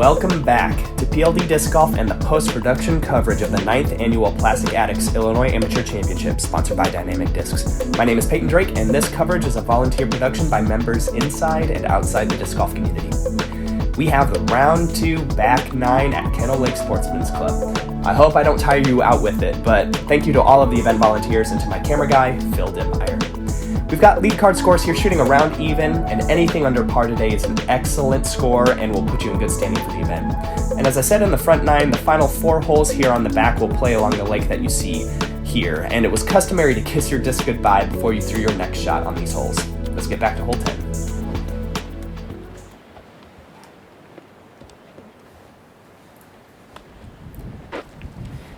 Welcome back to PLD Disc Golf and the post-production coverage of the 9th Annual Plastic Addicts Illinois Amateur Championship, sponsored by Dynamic Discs. My name is Payton Drake, and this coverage is a volunteer production by members inside and outside the disc golf community. We have the Round 2 Back 9 at Kennel Lake Sportsman's Club. I hope I don't tire you out with it, but thank you to all of the event volunteers and to my camera guy, Phil Dimmeyer. We've got lead card scores here shooting around even, and anything under par today is an excellent score and will put you in good standing for the event. And as I said in the front 9, the final 4 holes here on the back will play along the lake that you see here, and it was customary to kiss your disc goodbye before you threw your next shot on these holes. Let's get back to hole 10.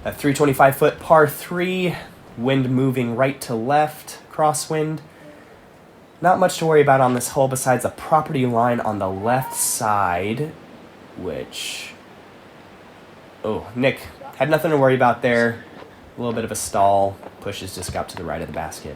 A 325-foot par 3, wind moving right to left, crosswind. Not much to worry about on this hole besides a property line on the left side, which... Oh, Nick had nothing to worry about there. A little bit of a stall, pushes disc out to the right of the basket.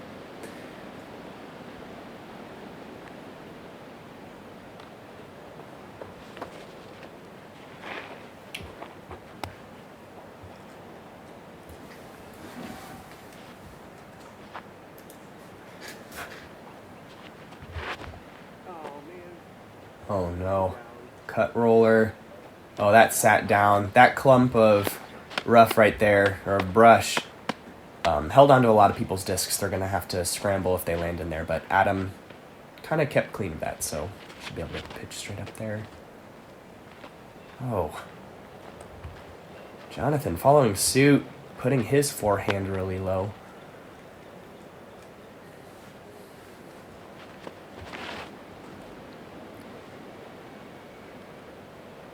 Oh no, cut roller. Oh, that sat down. That clump of rough right there, or brush, held onto a lot of people's discs. They're going to have to scramble if they land in there, but Adam kind of kept clean of that, so should be able to pitch straight up there. Oh. Jonathan following suit, putting his forehand really low.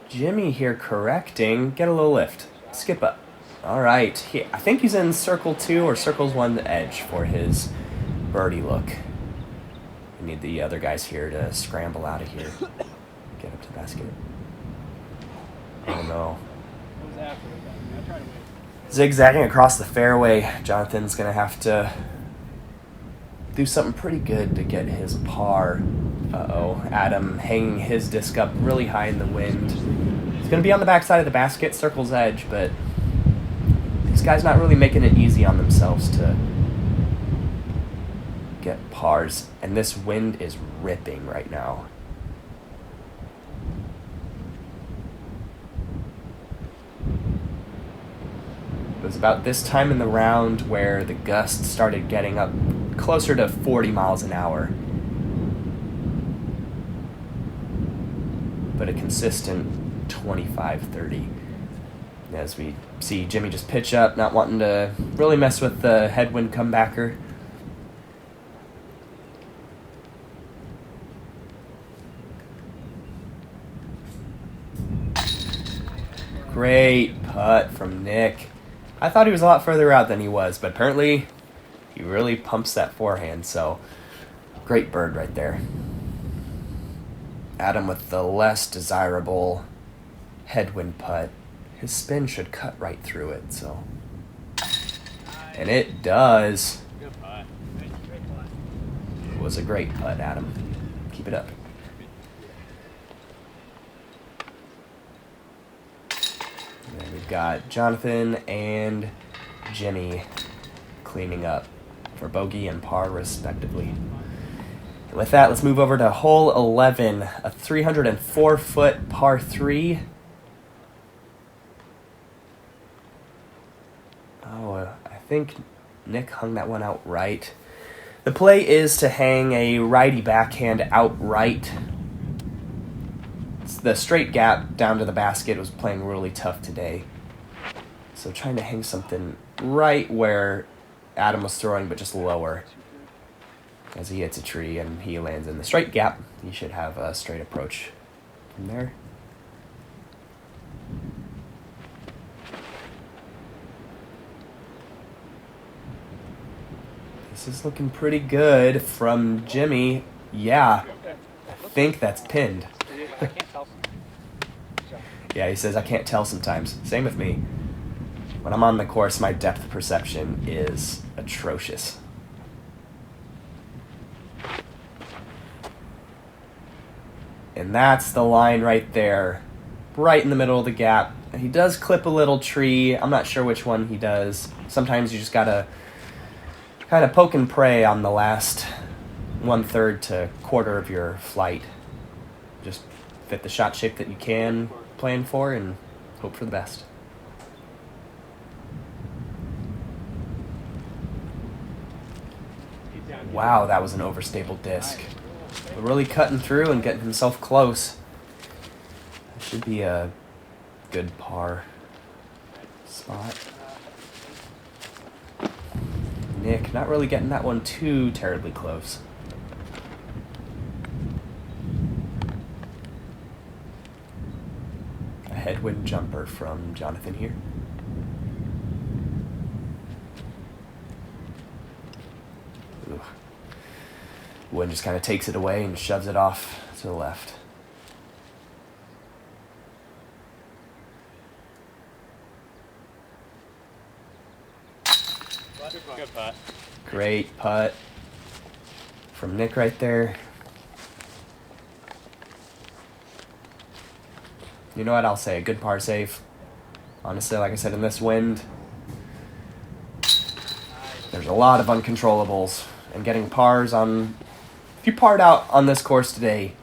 Jimmy here correcting. Get a little lift. Skip up. All right. I think he's in circle 2 or circles 1 the edge for his birdie look. We need the other guys here to scramble out of here. Get up to the basket. Oh no. Zigzagging across the fairway. Jonathan's going to have to do something pretty good to get his par. Uh-oh, Adam hanging his disc up really high in the wind. He's going to be on the backside of the basket, circle's edge, but these guys not really making it easy on themselves to get pars. And this wind is ripping right now. It was about this time in the round where the gusts started getting up closer to 40 miles an hour. But a consistent 25-30. As we see Jimmy just pitch up, not wanting to really mess with the headwind comebacker. Great putt from Nick. I thought he was a lot further out than he was, but apparently he really pumps that forehand, so great bird right there. Adam with the less desirable headwind putt. His spin should cut right through it, so. And it does. It was a great putt, Adam. Keep it up. And we've got Jonathan and Jimmy cleaning up for bogey and par respectively. With that, let's move over to hole 11, a 304-foot par 3. Oh, I think Nick hung that one out right. The play is to hang a righty backhand outright. The straight gap down to the basket was playing really tough today. So trying to hang something right where Adam was throwing, but just lower. As he hits a tree and he lands in the straight gap, he should have a straight approach from there. This is looking pretty good from Jimmy. Yeah, I think that's pinned. Yeah, he says, I can't tell sometimes. Same with me. When I'm on the course, my depth perception is atrocious. And that's the line right there. right in the middle of the gap. He does clip a little tree. I'm not sure which one he does. Sometimes you just gotta kind of poke and pray on the last 1/3 to quarter of your flight. Just fit the shot shape that you can plan for and hope for the best. Wow, that was an overstable disc. But really cutting through and getting himself close. That should be a good par spot. Nick, not really getting that one too terribly close. A headwind jumper from Jonathan here. Ooh. Wind just kind of takes it away and shoves it off to the left. Good putt. Great putt from Nick right there. You know what I'll say? A good par save. Honestly, like I said, in this wind, there's a lot of uncontrollables. And getting pars on... If you parred out on this course today,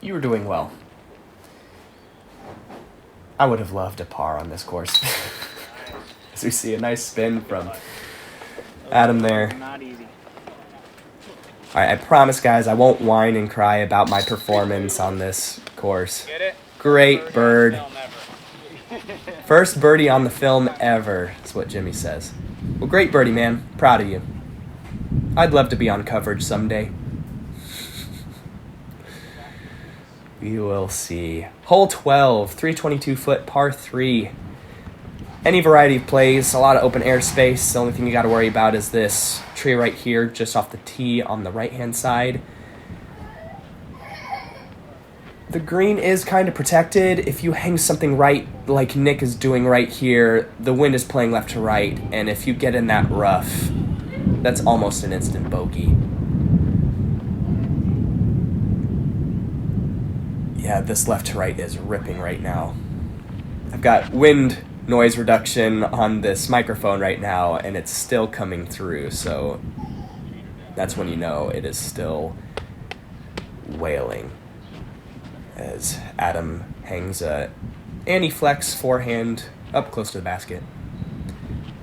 you were doing well. I would have loved a par on this course. As we see a nice spin from Adam there. Not easy. All right, I promise, guys, I won't whine and cry about my performance on this course. Get it? Great bird. First birdie on the film ever, is what Jimmy says. Well, great birdie, man. Proud of you. I'd love to be on coverage someday. We will see. Hole 12, 322-foot par 3. Any variety of plays, a lot of open air space. The only thing you got to worry about is this tree right here, just off the tee on the right-hand side. The green is kind of protected. If you hang something right, like Nick is doing right here, the wind is playing left to right, and if you get in that rough, that's almost an instant bogey. Yeah, this left to right is ripping right now. I've got wind noise reduction on this microphone right now, and it's still coming through, so that's when you know it is still wailing. As Adam hangs a anti-flex forehand up close to the basket.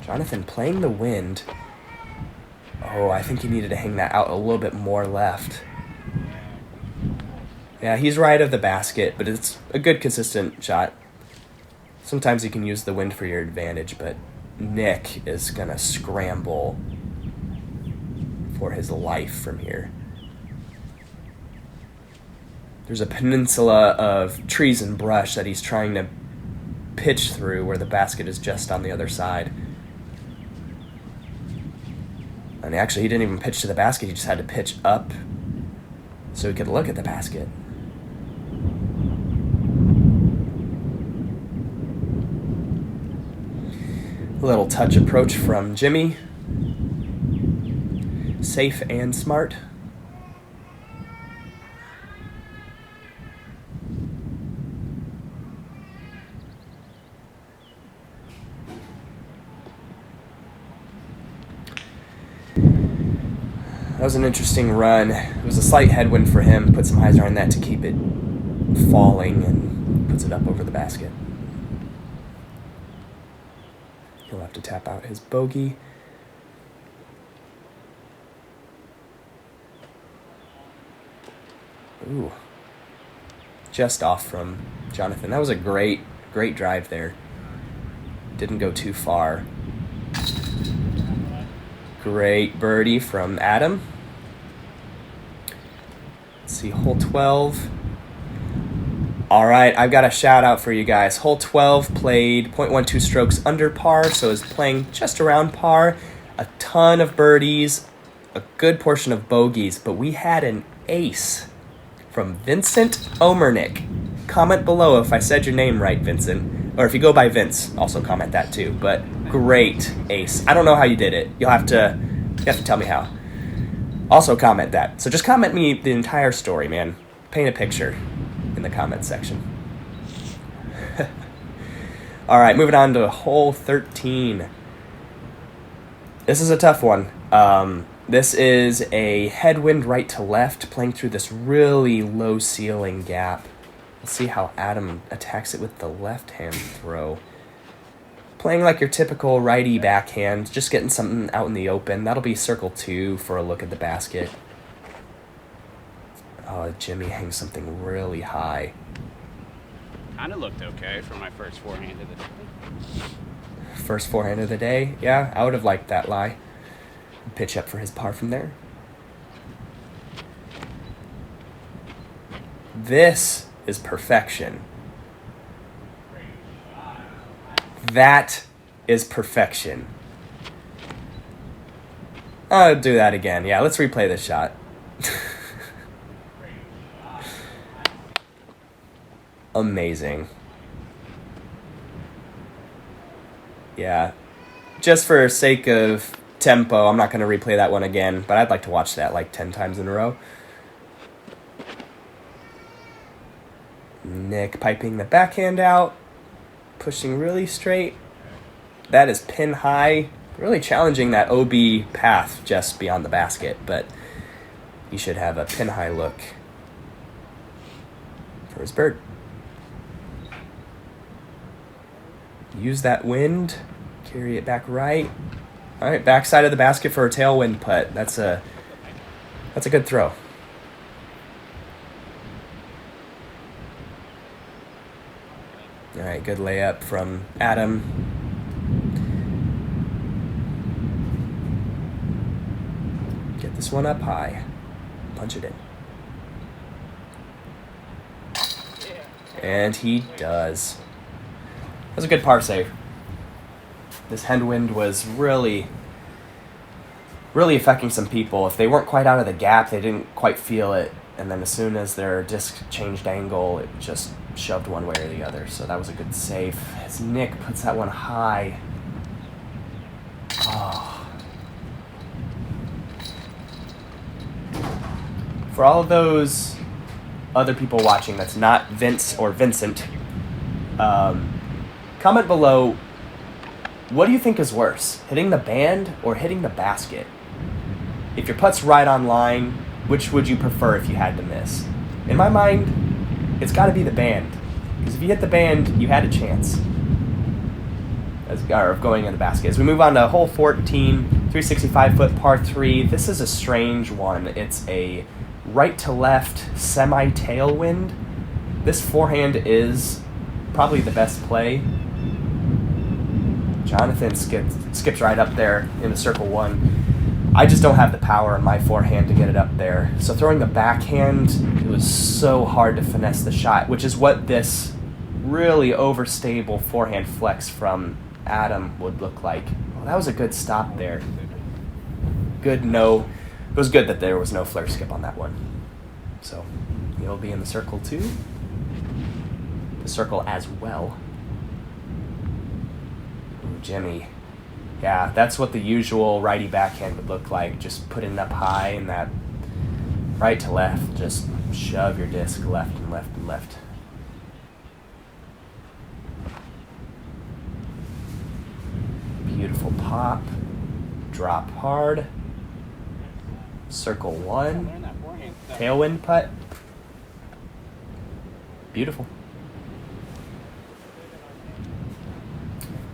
Jonathan playing the wind. Oh, I think he needed to hang that out a little bit more left. Yeah, he's right of the basket, but it's a good consistent shot. Sometimes you can use the wind for your advantage, but Nick is gonna scramble for his life from here. There's a peninsula of trees and brush that he's trying to pitch through where the basket is just on the other side. And actually, he didn't even pitch to the basket. He just had to pitch up so he could look at the basket. A little touch approach from Jimmy. Safe and smart. That was an interesting run. It was a slight headwind for him. Put some hyzer on that to keep it falling and puts it up over the basket. He'll have to tap out his bogey. Ooh. Just off from Jonathan. That was a great drive there. Didn't go too far. Great birdie from Adam. Let's see, hole 12. All right, I've got a shout out for you guys. Hole 12 played 0.12 strokes under par, so is playing just around par. A ton of birdies, a good portion of bogeys, but we had an ace from Vincent Omernick. Comment below if I said your name right, Vincent. Or if you go by Vince, also comment that too. But great ace. I don't know how you did it. You have to tell me how. Also comment that. So just comment me the entire story, man. Paint a picture in the comment section. All right, moving on to hole 13. This is a tough one. This is a headwind right to left, playing through this really low ceiling gap. Let's see how Adam attacks it with the left-hand throw. Playing like your typical righty backhand, just getting something out in the open. That'll be circle 2 for a look at the basket. Oh, Jimmy hangs something really high. Kind of looked okay for my first forehand of the day. First forehand of the day? Yeah, I would have liked that lie. Pitch up for his par from there. This is perfection. That is perfection. I'll do that again. Yeah, let's replay this shot. Amazing. Yeah. Just for sake of tempo, I'm not going to replay that one again, but I'd like to watch that like 10 times in a row. Nick piping the backhand out, pushing really straight. That is pin high, really challenging that OB path just beyond the basket, but he should have a pin high look for his bird. Use that wind, carry it back right. All right, backside of the basket for a tailwind putt. That's a good throw. All right, good layup from Adam. Get this one up high. Punch it in. And he does. That was a good par save. This headwind was really affecting some people. If they weren't quite out of the gap, they didn't quite feel it. And then as soon as their disc changed angle, it just shoved one way or the other. So that was a good save. As Nick puts that one high. Oh. For all of those other people watching that's not Vince or Vincent, comment below, what do you think is worse, hitting the band or hitting the basket? If your putt's right on line, which would you prefer if you had to miss? In my mind, it's got to be the band. Because if you hit the band, you had a chance of going in the basket. As we move on to hole 14, 365-foot par 3, this is a strange one. It's a right to left semi-tailwind. This forehand is probably the best play. Jonathan skips right up there into circle 1. I just don't have the power in my forehand to get it up there. So throwing the backhand, it was so hard to finesse the shot, which is what this really overstable forehand flex from Adam would look like. Well, that was a good stop there. It was good that there was no flare skip on that one. So he'll be in the circle 2. The circle as well. Jimmy. Yeah, that's what the usual righty backhand would look like. Just putting it up high and that right to left. Just shove your disc left and left and left. Beautiful pop. Drop hard. Circle 1. Tailwind putt. Beautiful.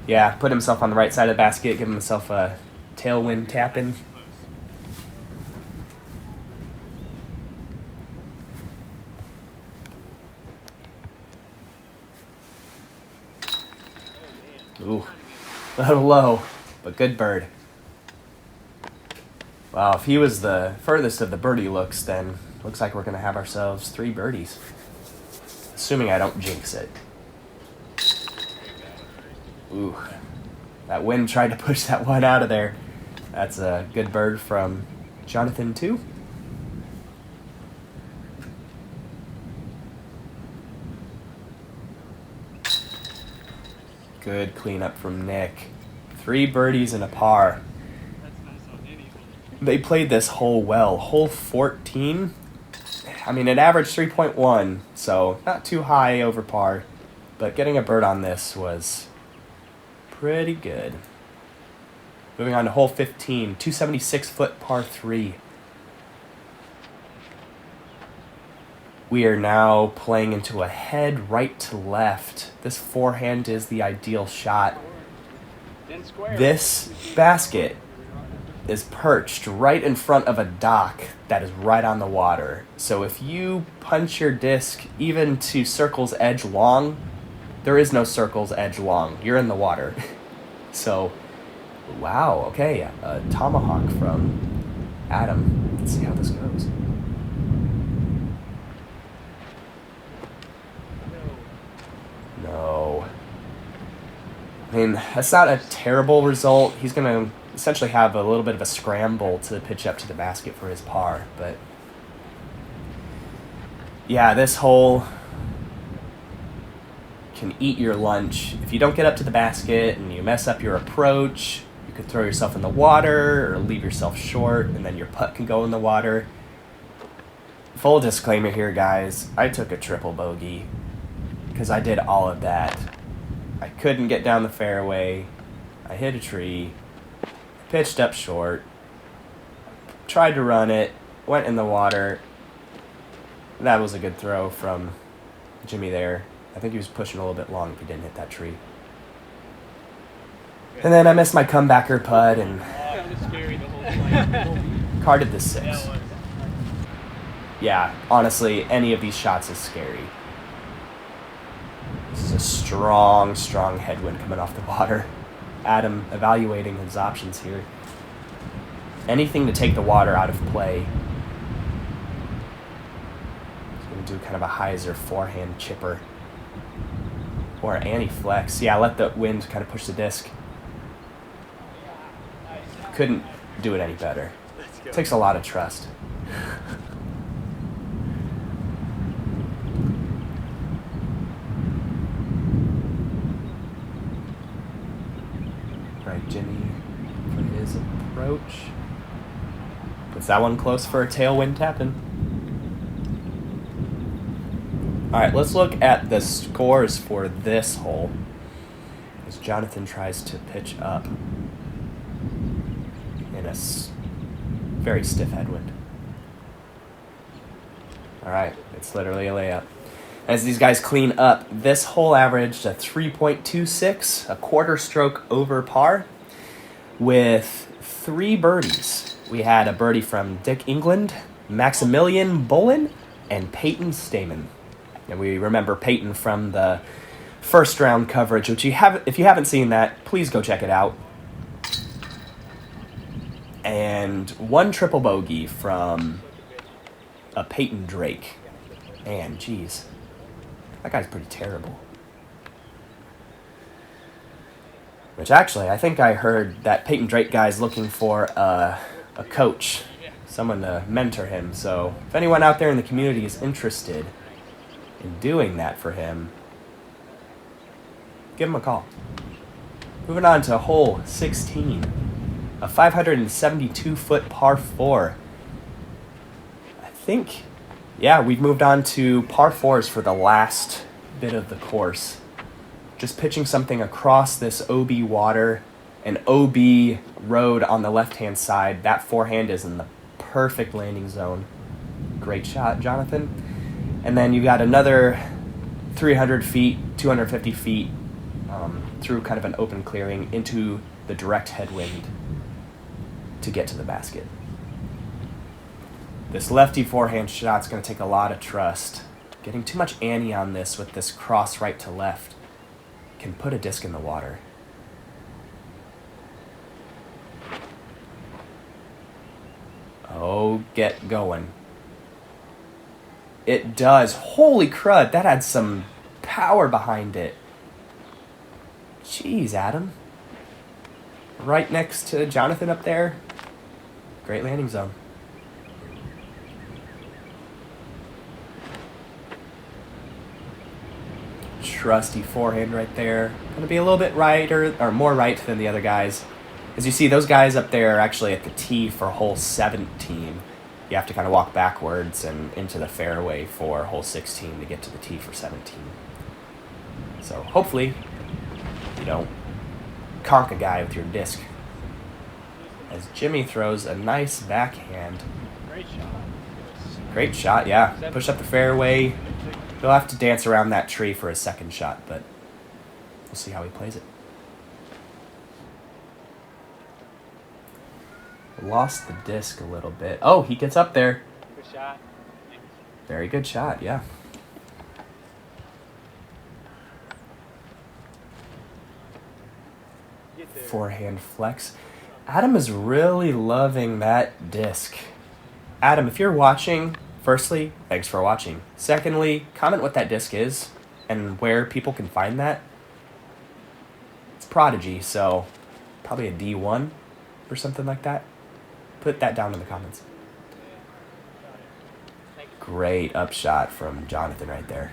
Yeah, put himself on the right side of the basket, give himself a tailwind tap-in. Ooh, a little low, but good bird. Wow, if he was the furthest of the birdie looks, then looks like we're going to have ourselves 3 birdies. Assuming I don't jinx it. Ooh, that wind tried to push that one out of there. That's a good bird from Jonathan too. Good cleanup from Nick. 3 birdies and a par. They played this hole well. Hole 14, I mean, it averaged 3.1, so not too high over par. But getting a bird on this was pretty good. Moving on to hole 15, 276-foot par 3. We are now playing into a head right to left. This forehand is the ideal shot. This basket is perched right in front of a dock that is right on the water. So if you punch your disc even to circle's edge long, there is no circle's edge long. You're in the water. So, wow, okay, a tomahawk from Adam. Let's see how this goes. No. I mean, that's not a terrible result. He's going to essentially have a little bit of a scramble to pitch up to the basket for his par, but yeah, this hole can eat your lunch. If you don't get up to the basket and you mess up your approach, you could throw yourself in the water or leave yourself short, and then your putt can go in the water. Full disclaimer here, guys, I took a triple bogey because I did all of that. I couldn't get down the fairway. I hit a tree, pitched up short, tried to run it, went in the water. That was a good throw from Jimmy there. I think he was pushing a little bit long if he didn't hit that tree. And then I missed my comebacker putt and carded the 6. Yeah, honestly, any of these shots is scary. This is a strong, strong headwind coming off the water. Adam evaluating his options here. Anything to take the water out of play. He's going to do kind of a hyzer forehand chipper. Or anti-flex. Yeah, let the wind kind of push the disc. Couldn't do it any better. It takes a lot of trust. Right, Jimmy for his approach. Puts that one close for a tailwind tap-in. Alright, let's look at the scores for this hole as Jonathan tries to pitch up in a very stiff headwind. Alright, it's literally a layup. As these guys clean up, this hole averaged a 3.26, a quarter stroke over par, with 3 birdies. We had a birdie from Dick England, Maximilian Bolin, and Peyton Stamen. And we remember Peyton from the first round coverage, which if you haven't seen that, please go check it out. And 1 triple bogey from a Payton Drake. Man, geez. That guy's pretty terrible. Which actually, I think I heard that Payton Drake guy's looking for a coach, someone to mentor him. So if anyone out there in the community is interested in doing that for him, give him a call. Moving on to hole 16, a 572-foot par 4. I think, yeah, we've moved on to par 4s for the last bit of the course. Just pitching something across this OB water, an OB road on the left-hand side. That forehand is in the perfect landing zone. Great shot, Jonathan. And then you got another 300 feet, 250 feet through kind of an open clearing into the direct headwind to get to the basket. This lefty forehand shot's going to take a lot of trust. Getting too much ante on this with this cross right to left can put a disc in the water. Oh, get going. It does. Holy crud, that had some power behind it. Jeez, Adam. Right next to Jonathan up there. Great landing zone. Trusty forehand right there. Gonna be a little bit right or more right than the other guys. As you see, those guys up there are actually at the tee for hole 17. You have to kind of walk backwards and into the fairway for hole 16 to get to the tee for 17. So hopefully you don't conk a guy with your disc. As Jimmy throws a nice backhand. Great shot. Great shot, yeah. Push up the fairway. He'll have to dance around that tree for his second shot, but we'll see how he plays it. Lost the disc a little bit. Oh, he gets up there. Good shot. Very good shot, yeah. Forehand flex. Adam is really loving that disc. Adam, if you're watching, firstly, thanks for watching. Secondly, comment what that disc is and where people can find that. It's Prodigy, so probably a D1 or something like that. Put that down in the comments. Great upshot from Jonathan right there.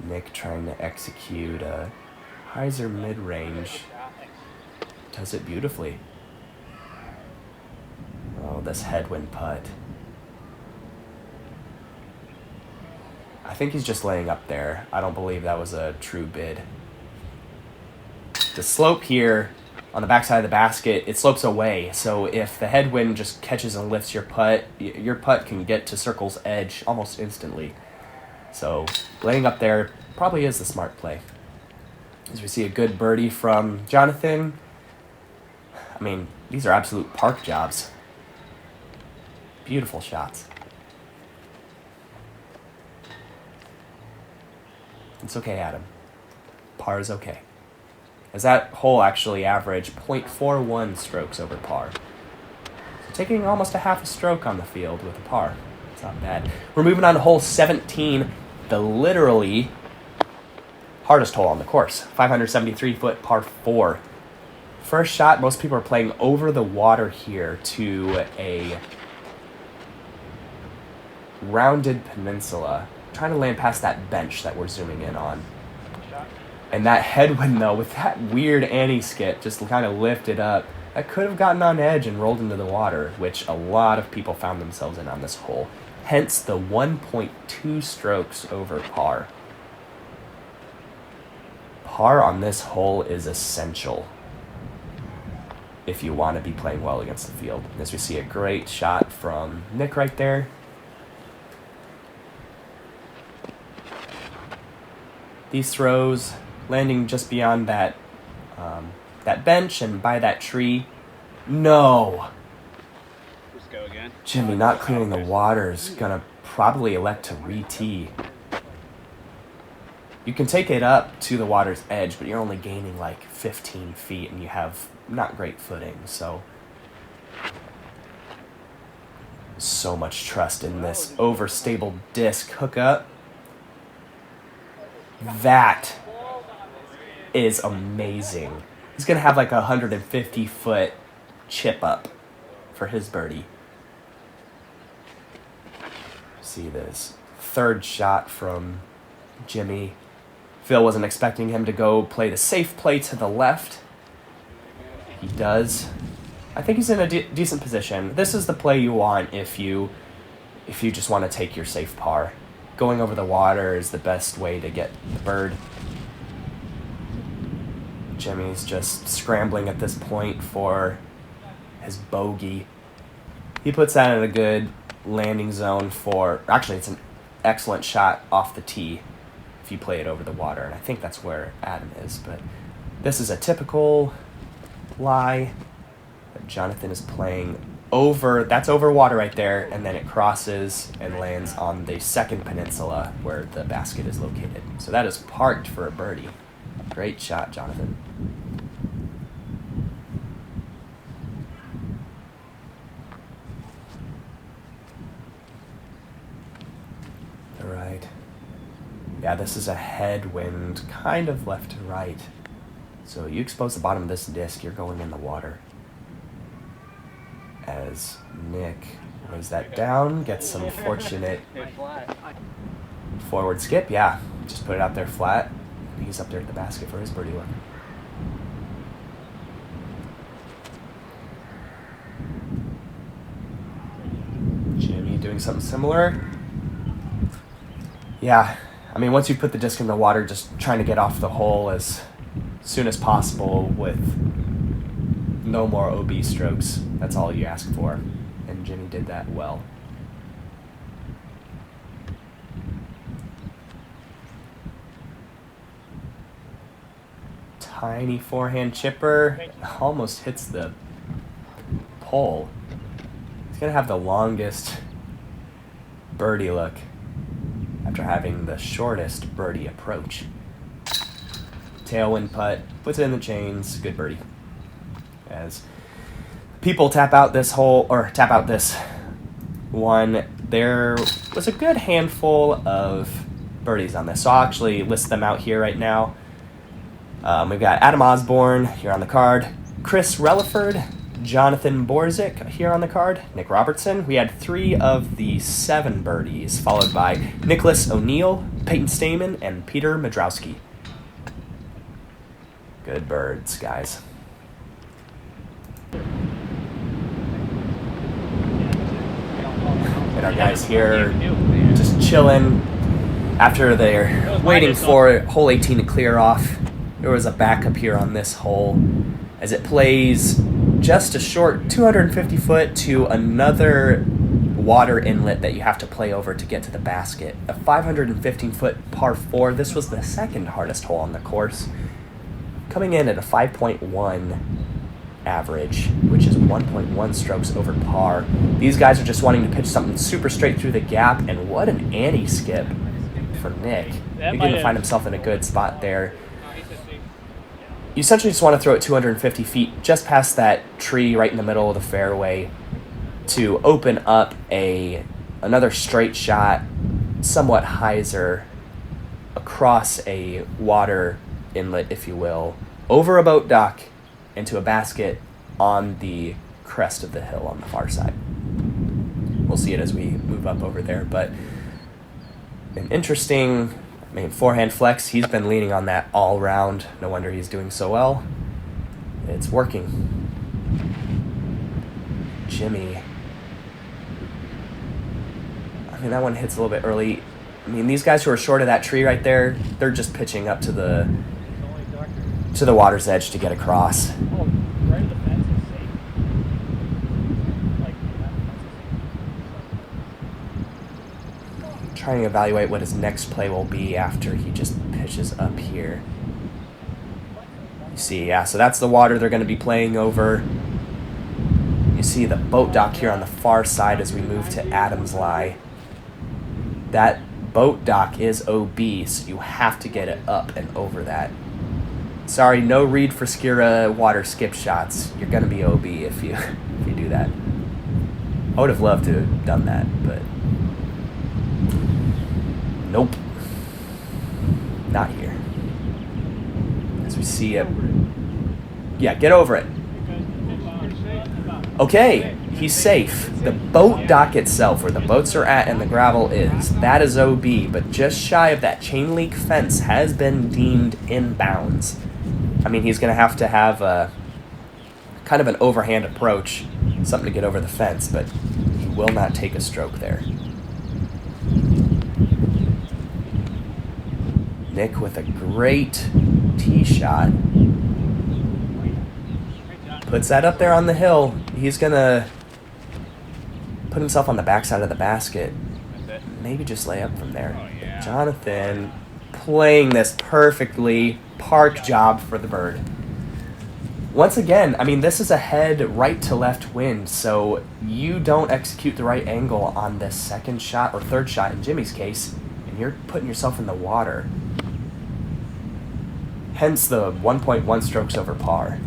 Nick trying to execute a hyzer mid-range. Does it beautifully. Oh, this headwind putt. I think he's just laying up there. I don't believe that was a true bid. The slope here on the backside of the basket, it slopes away. So if the headwind just catches and lifts your putt can get to circle's edge almost instantly. So laying up there probably is the smart play. As we see a good birdie from Jonathan. I mean, these are absolute park jobs. Beautiful shots. It's okay, Adam. Par is okay. As that hole actually averaged 0.41 strokes over par. So taking almost a half a stroke on the field with a par. It's not bad. We're moving on to hole 17, the literally hardest hole on the course. 573-foot par 4. First shot, most people are playing over the water here to a rounded peninsula. Trying to land past that bench that we're zooming in on. And that headwind, though, with that weird anti-skip, just kind of lifted up. That could have gotten on edge and rolled into the water, which a lot of people found themselves in on this hole. Hence the 1.2 strokes over par. Par on this hole is essential if you want to be playing well against the field. As we see a great shot from Nick right there. These throws landing just beyond that that bench and by that tree. No. Just go again. Jimmy not clearing the water is gonna probably elect to re-tee. You can take it up to the water's edge, but you're only gaining like 15 feet and you have not great footing, so much trust in this overstable disc hookup. That is amazing. He's going to have like a 150-foot chip up for his birdie. See this third shot from Jimmy. Phil wasn't expecting him to go play the safe play to the left. He does. I think he's in a decent position. This is the play you want if you just want to take your safe par. Going over the water is the best way to get the bird. Jimmy's just scrambling at this point for his bogey. He puts that in a good landing zone for... Actually, it's an excellent shot off the tee if you play it over the water, and I think that's where Adam is. But this is a typical lie that Jonathan is playing over. That's over water right there, and then it crosses and lands on the second peninsula where the basket is located. So that is parked for a birdie. Great shot, Jonathan. All right. Yeah, this is a headwind, kind of left to right. So you expose the bottom of this disc, you're going in the water. As Nick lays that down, gets some fortunate forward skip. Yeah, just put it out there flat. He's up there at the basket for his birdie look. Jimmy doing something similar. Yeah, I mean, once you put the disc in the water, just trying to get off the hole as soon as possible with no more OB strokes. That's all you ask for. And Jimmy did that well. Tiny forehand chipper. Almost hits the pole. He's going to have the longest birdie look after having the shortest birdie approach. Tailwind putt, puts it in the chains, good birdie. As people tap out this hole, or tap out this one, there was a good handful of birdies on this. So I'll actually list them out here right now. We've got Adam Osborne here on the card, Chris Relaford, Jonathan Borzik here on the card, Nick Robertson. We had 3 of the 7 birdies, followed by Nicholas O'Neill, Peyton Stamen, and Peter Madrowski. Good birds, guys. And our guys here just chilling after they're waiting for hole 18 to clear off. There was a backup here on this hole as it plays just a short 250 foot to another water inlet that you have to play over to get to the basket. A 515 foot par 4. This was the second hardest hole on the course, coming in at a 5.1 average, which is 1.1 strokes over par. These guys are just wanting to pitch something super straight through the gap, and what an anti-skip for Nick. He's going to find himself in a good spot there. You essentially just want to throw it 250 feet just past that tree right in the middle of the fairway to open up another straight shot, somewhat hyzer, across a water inlet, if you will, over a boat dock into a basket on the crest of the hill on the far side. We'll see it as we move up over there, but an interesting forehand flex. He's been leaning on that all round. No wonder he's doing so well. It's working. Jimmy. I mean, that one hits a little bit early. I mean, these guys who are short of that tree right there, they're just pitching up to the water's edge to get across. Trying to evaluate what his next play will be after he just pitches up here. You see, yeah, so that's the water they're going to be playing over. You see the boat dock here on the far side as we move to Adams Lie. That boat dock is OB, so you have to get it up and over that. Sorry, no Reed for Skira water skip shots. You're going to be OB if you do that. I would have loved to have done that, but nope. Not here. As we see it. Yeah, get over it. Okay, he's safe. The boat dock itself, where the boats are at and the gravel is, that is OB, but just shy of that chain link fence has been deemed in bounds. I mean, he's going to have a kind of an overhand approach, something to get over the fence, but he will not take a stroke there. Nick with a great tee shot. Puts that up there on the hill. He's going to put himself on the backside of the basket. Maybe just lay up from there. Oh, yeah. Jonathan playing this perfectly. Park job for the bird. Once again, I mean, this is a head right to left wind, so you don't execute the right angle on this second shot or third shot in Jimmy's case, and you're putting yourself in the water. Hence the 1.1 strokes over par.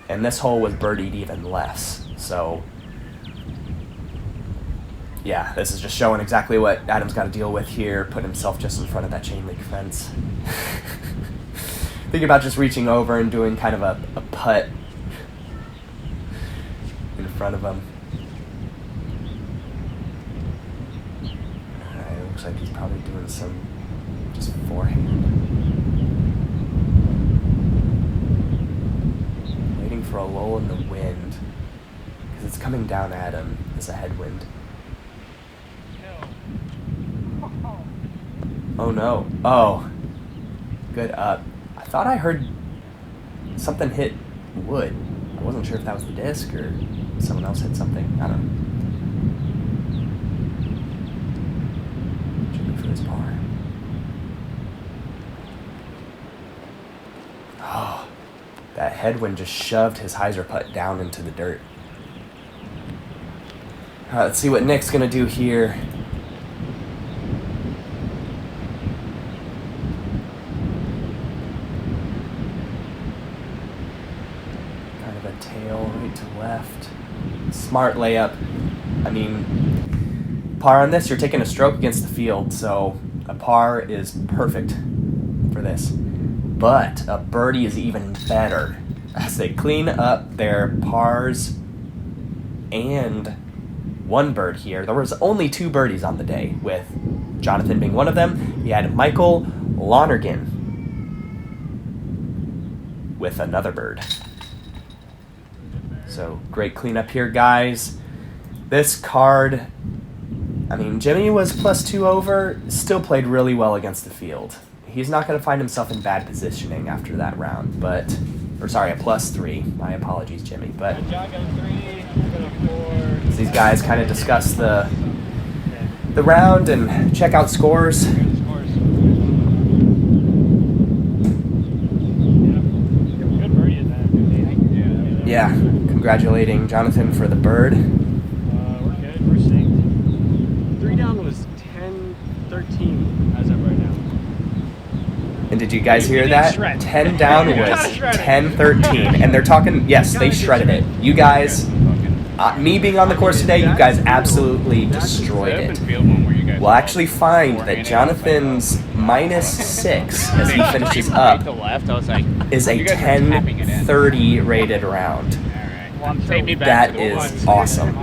And this hole was birdied even less. So, yeah, this is just showing exactly what Adam's got to deal with here, putting himself just in front of that chain link fence. Thinking about just reaching over and doing kind of a putt in front of him. It looks like he's probably doing some just forehand. Waiting for a lull in the wind, because it's coming down at him as a headwind. Oh no. Oh. Good up. I thought I heard something hit wood. I wasn't sure if that was the disc or someone else hit something. I don't know. Jimmy for his par. Oh. That headwind just shoved his hyzer putt down into the dirt. All right, let's see what Nick's gonna do here. Kind of a tail right to left. Smart layup. I mean, par on this, you're taking a stroke against the field, so a par is perfect for this. But a birdie is even better as they clean up their pars and one bird here. There was only 2 birdies on the day, with Jonathan being one of them. You had Michael Lonergan with another bird. So great cleanup here, guys. This card, I mean, Jimmy was +2 over, still played really well against the field. He's not going to find himself in bad positioning after that round, but, or sorry, a +3. My apologies, Jimmy. But as these guys kind of discuss the round and check out scores. Yeah, congratulating Jonathan for the bird. We're good. We're synced. 3 down was 10-13 as of right now. And did you guys hear that? 10 down was 10-13. And they're talking, yes, they shredded it. You guys, me being on the course today, you guys absolutely destroyed it. We'll actually find that Jonathan's -6 as he finishes up is a 10-30 rated round. That is awesome.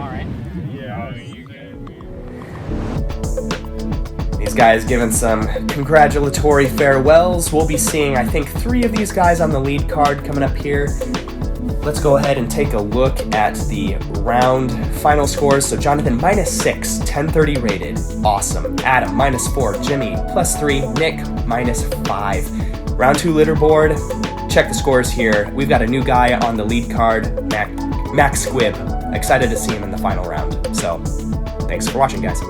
These guys giving some congratulatory farewells. We'll be seeing, I think, 3 of these guys on the lead card coming up here. Let's go ahead and take a look at the round final scores. So Jonathan -6, 1030 rated, awesome. Adam -4, Jimmy +3, Nick -5. Round 2 leaderboard, check the scores here. We've got a new guy on the lead card, Max Squibb. Excited to see him in the final round. So thanks for watching, guys.